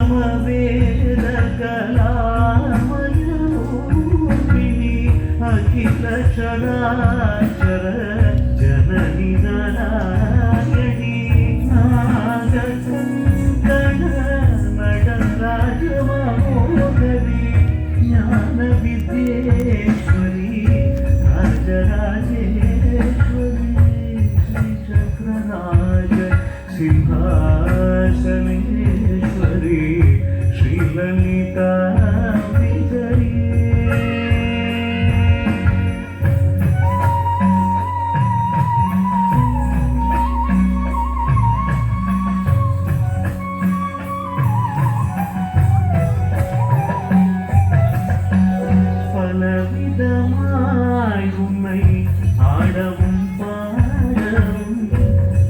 समवेद कलामयूपिनी अखिल चराचर जननी नारायणी नागकंकण नटराज महोदरी ज्ञान विद्येश्वरी राजराजेश्वरी श्रीचक्रराज सिंहासनेश्वरी श्रीललिता विजयी பலவிதமாய் உம்மை ஆடவும் பாடவும்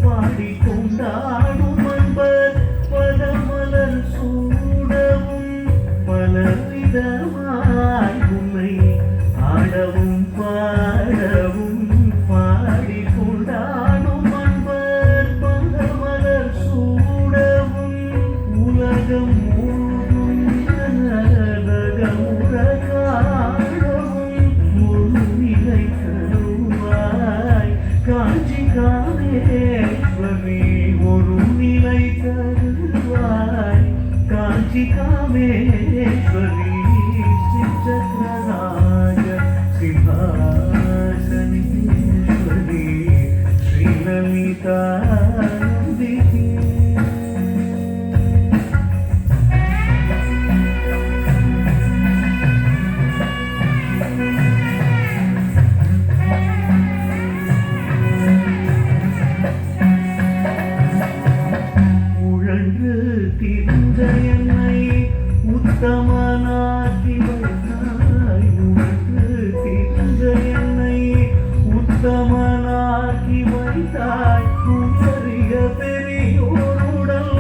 பாடிக்கொண்டாடும் அன்பர் பதமலர் சூடவும் பலவிதமாய் உம்மை ஆடவும் பாடவும் பாடிக்கொண்டாடும் அன்பர் பதமலர் சூடவும் உலகம் காஞ்சி காமேஸ்வரி ஒரு நிலை தருவாய் காஞ்சி காமேஸ்வரி ஸ்ரீசக்கரராஜ சிம்ஹாசனேஸ்வரி ஸ்ரீலலிதா என்னை உத்தமனாக்கி வைத்தாய் உனக்கு தெரிந்த என்னை உத்தமனாக்கி வைத்தாய் உயரிய பெரியோருடல்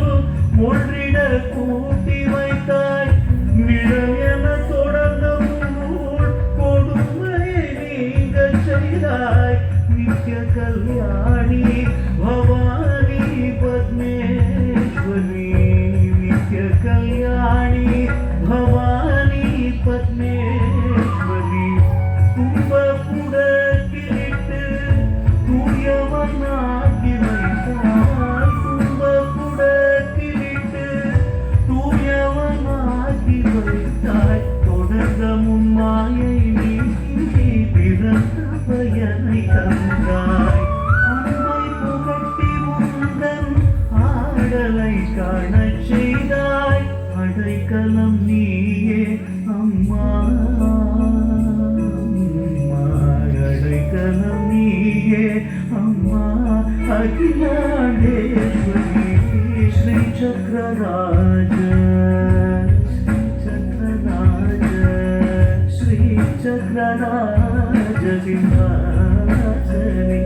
ஒன்றிட கூட்டி வைத்தாய் நிழல் என தொடர்ந்த கொடுமையை நீங்க செய்தாய் நித்ய கல்யாணி பவானி பத்மேஸ்வரி कल्याणी भवानी पद्मेश्वरी कुंभपुडकिलिट्टु तूयवनाकि வைத்தாய் कुंभपुडकिलिट्टु तूयवनाकि வைத்தாய் தொடர்ந்த முன்மாயை நீக்கி பிறந்த பயனை தந்தாய் அன்பை புகட்டி உந்தன் ஆடலை காணச் செய்தாய் அடைக்கலம் நீயே அம்மா அடைக்கலம் நீயே அம்மா அகிலாண்டேஸ்வரி ஸ்ரீ சக்கரராஜ ஸ்ரீ சக்கரராஜ சிம்ஹாசனி